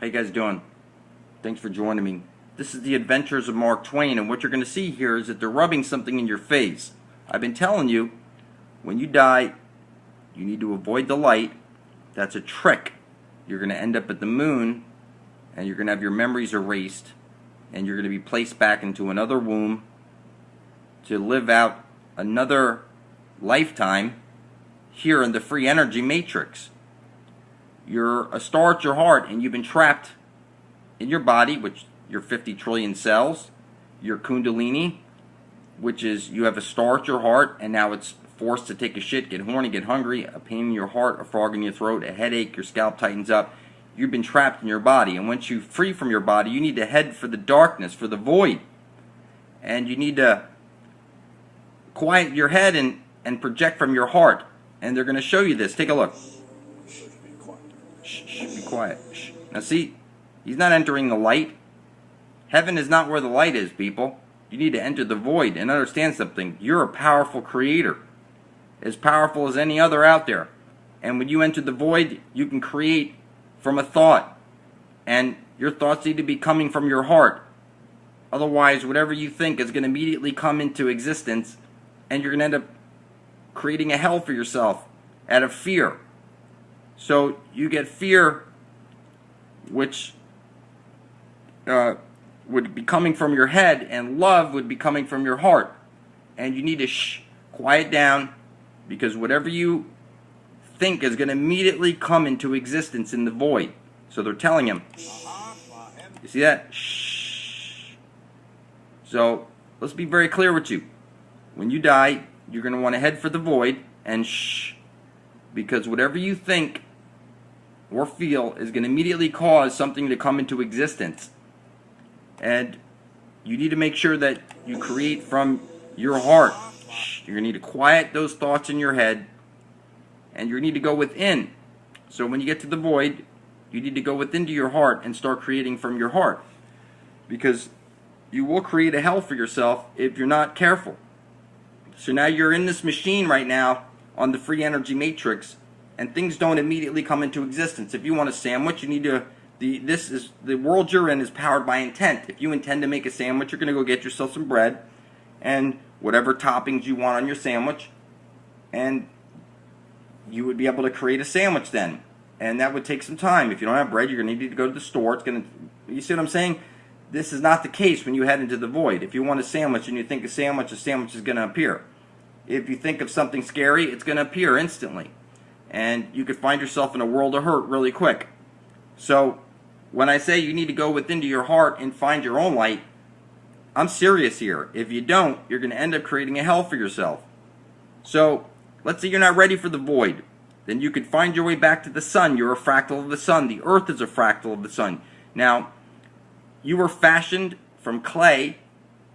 How you guys doing? Thanks for joining me. This is the Adventures of Mark Twain, and what you're going to see here is that they're rubbing something in your face. I've been telling you, when you die, you need to avoid the light. That's a trick. You're going to end up at the moon, and you're going to have your memories erased, and you're going to be placed back into another womb to live out another lifetime here in the free energy matrix. You're a star at your heart, and you've been trapped in your body, which your 50 trillion cells, your kundalini, which is you have a star at your heart, and now it's forced to take a shit, get horny, get hungry, a pain in your heart, a frog in your throat, a headache, your scalp tightens up. You've been trapped in your body, and once you free from your body, you need to head for the darkness, for the void, and you need to quiet your head and project from your heart. And they're going to show you this. Take a look. Shh, be quiet. Shh. Now see, he's not entering the light. Heaven is not where the light is, people. You need to enter the void and understand something. You're a powerful creator, as powerful as any other out there. And when you enter the void, you can create from a thought. And your thoughts need to be coming from your heart. Otherwise, whatever you think is going to immediately come into existence, and you're going to end up creating a hell for yourself out of fear. So you get fear, which would be coming from your head, and love would be coming from your heart. And you need to quiet down, because whatever you think is going to immediately come into existence in the void. So they're telling him. You see that? Shh. So let's be very clear with you. When you die, you're going to want to head for the void and shh. Because whatever you think or feel is going to immediately cause something to come into existence. And you need to make sure that you create from your heart. Shh. You're going to need to quiet those thoughts in your head, and you need to go within. So when you get to the void, you need to go within to your heart and start creating from your heart. Because you will create a hell for yourself if you're not careful. So now you're in this machine right now on the free energy matrix, and things don't immediately come into existence. If you want a sandwich, you need to. The world you're in is powered by intent. If you intend to make a sandwich, you're going to go get yourself some bread and whatever toppings you want on your sandwich, and you would be able to create a sandwich then. And that would take some time. If you don't have bread, you're going to need to go to the store. It's going to. You see what I'm saying? This is not the case when you head into the void. If you want a sandwich and you think a sandwich is going to appear. If you think of something scary, it's going to appear instantly. And you could find yourself in a world of hurt really quick. So when I say you need to go within to your heart and find your own light, I'm serious here. If you don't, you're going to end up creating a hell for yourself. So let's say you're not ready for the void. Then you could find your way back to the sun. You're a fractal of the sun. The earth is a fractal of the sun. Now, you were fashioned from clay,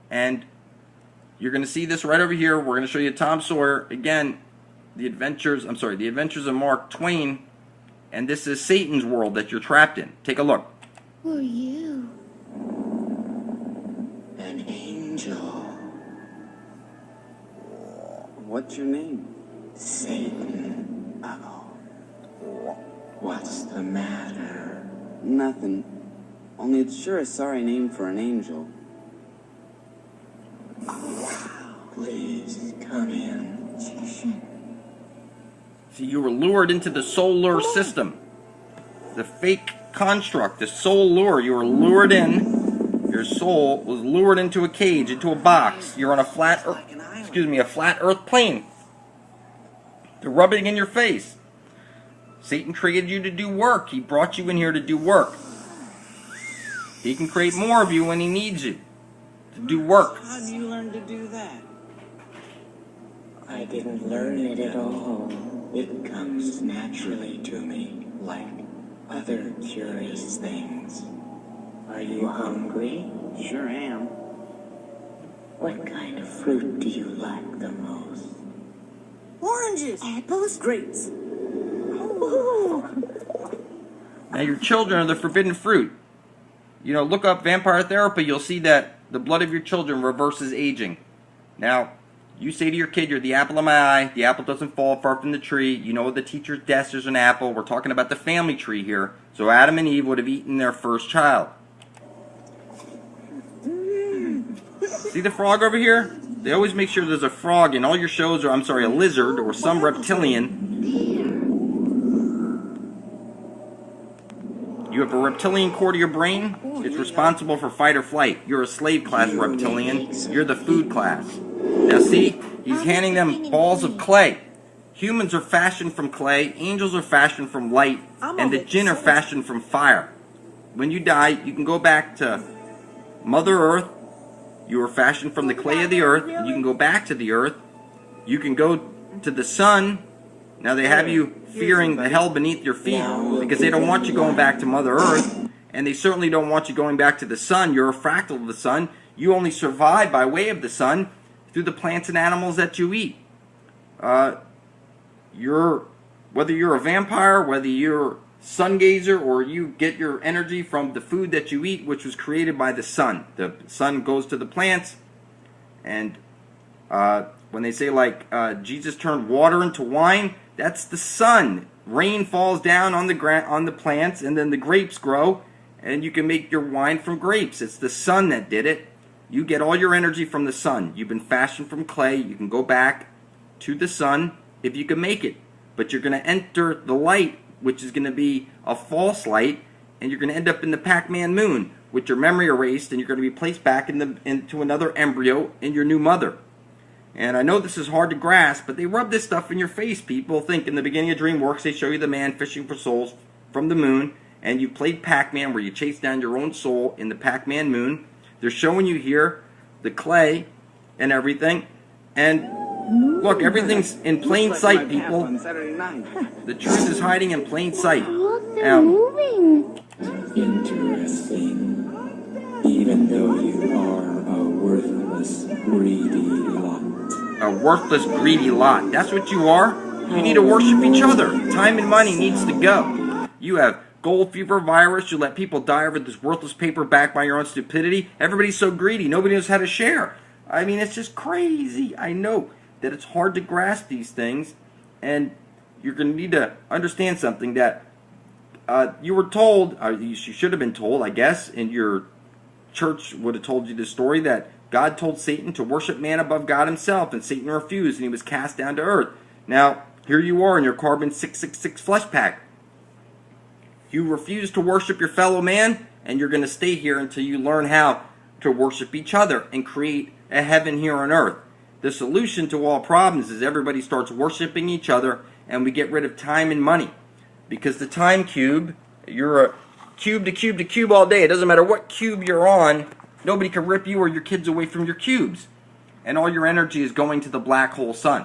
and you're going to see this right over here. We're going to show you Tom Sawyer. Again, the Adventures of Mark Twain, and this is Satan's world that you're trapped in. Take a look. Who are you? An angel. What's your name? Satan. Uh-oh. What's the matter? Nothing. Only it's sure a sorry name for an angel. Please, come in. See, you were lured into the solar system. The fake construct, the soul lure. You were lured in. Your soul was lured into a cage, into a box. You're on a flat earth plane. They're rubbing in your face. Satan created you to do work. He brought you in here to do work. He can create more of you when he needs you to do work. How did you learn to do that? I didn't learn it at all. It comes naturally to me, like other curious things. Are you hungry? Sure am. What kind of fruit do you like the most? Oranges, apples, Grapes. Now your children are the forbidden fruit. You know, look up vampire therapy. You'll see that the blood of your children reverses aging. Now, You say to your kid, you're the apple of my eye. The apple doesn't fall far from the tree. You know at the teacher's desk there's an apple. We're talking about the family tree here. So Adam and Eve would have eaten their first child. See the frog over here? They always make sure there's a frog in all your shows, or I'm sorry, a lizard or some reptilian. You have a reptilian core to your brain. It's responsible for fight or flight. You're a slave class reptilian. You're the food class. Now see, he's handing them balls of clay. Humans are fashioned from clay, angels are fashioned from light, and the jinn are fashioned from fire. When you die, you can go back to Mother Earth. You were fashioned from the clay of the earth. You can go back to the earth. You can go to the sun. Now they have you fearing the hell beneath your feet because they don't want you going back to Mother Earth, and they certainly don't want you going back to the sun. You're a fractal of the sun. You only survive by way of the sun through the plants and animals that you eat. Whether you're a vampire, whether you're sun gazer, or you get your energy from the food that you eat, which was created by the sun. The sun goes to the plants, and when they say Jesus turned water into wine, that's the sun. Rain falls down on the plants, and then the grapes grow, and you can make your wine from grapes. It's the sun that did it. You get all your energy from the sun. You've been fashioned from clay. You can go back to the sun if you can make it, but you're going to enter the light, which is going to be a false light, and you're going to end up in the Pac-Man moon with your memory erased, and you're going to be placed back into another embryo in your new mother. And I know this is hard to grasp, but they rub this stuff in your face. People think in the beginning of DreamWorks they show you the man fishing for souls from the moon, and you played Pac-Man where you chase down your own soul in the Pac-Man moon. They're showing you here the clay and everything, and look, everything's in plain sight, people. The truth is hiding in plain sight. Look, they're moving. Interesting. Even though you are a worthless, greedy lot. A worthless, greedy lot. That's what you are. You need to worship each other. Time and money needs to go. You have gold fever virus. You let people die over this worthless paper backed by your own stupidity. Everybody's so greedy. Nobody knows how to share. I mean, it's just crazy. I know that it's hard to grasp these things, and you're going to need to understand something that you were told, you should have been told, I guess, and your church would have told you the story that God told Satan to worship man above God himself, and Satan refused, and he was cast down to earth. Now, here you are in your carbon 666 flesh pack. You refuse to worship your fellow man, and you're going to stay here until you learn how to worship each other and create a heaven here on earth. The solution to all problems is everybody starts worshiping each other, and we get rid of time and money. Because the time cube, you're a cube to cube to cube all day. It doesn't matter what cube you're on. Nobody can rip you or your kids away from your cubes. And all your energy is going to the black hole sun.